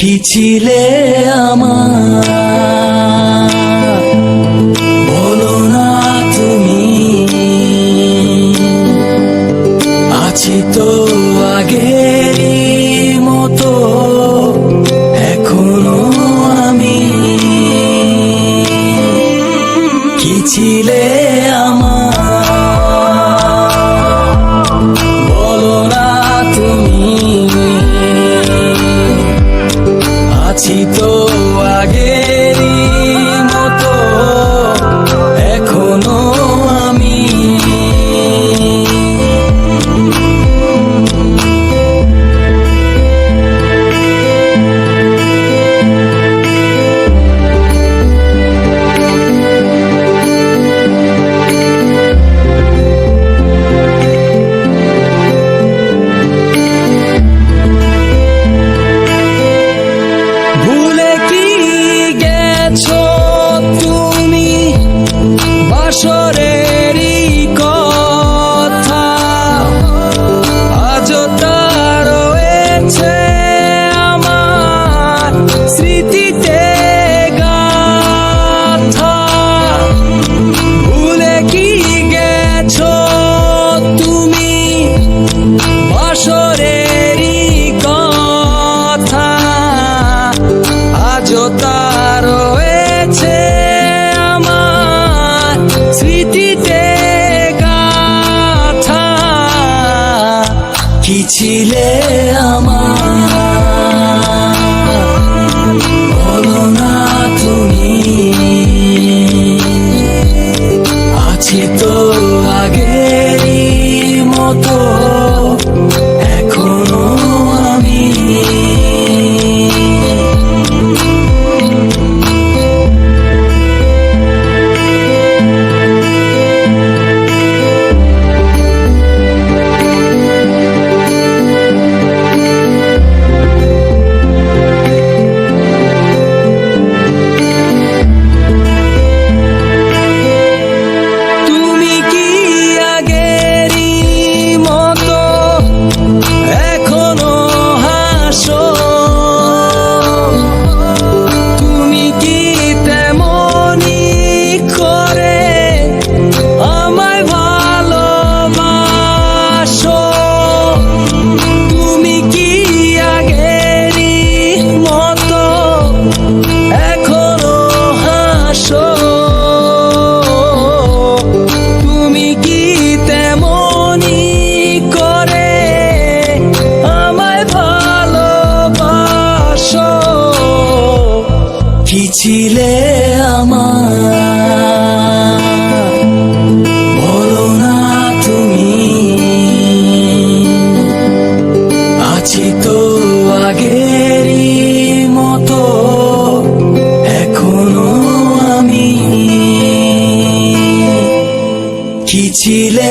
কি ছিলে আমার, বলো না তুমি। আছি তো আগেরই মতো এখনো আমি। কি ছিলে আমার, বলো না তুমি। আছি তো আগেরই মতো এখনো আমি। ভুলে কি গেছো তুমি বাসরেরই কথা, আজও তা রয়েছে আমার স্মৃতিতে গাথা। ভুলে কি গেছো তুমি বাসরেরই কথা, আজও তা রয়েছে আমার স্মৃতিতে গাথা। কি ছিলে আমার, বলো না তুমি। আছি তো আগেরই মতো এখনো আমি। তুমি কি আগেরই মতো এখনো হাসো? তুমি কি তেমনি করে আমায় ভালোবাসো? তুমি কি আগেরই মতো এখনো হাসো? তুমি কি তেমনি করে আমায় ভালোবাসো? কি ছিলে আমার, বলো না তুমি। আছি তো আগেরই মতো এখনো আমি। কি ছিলে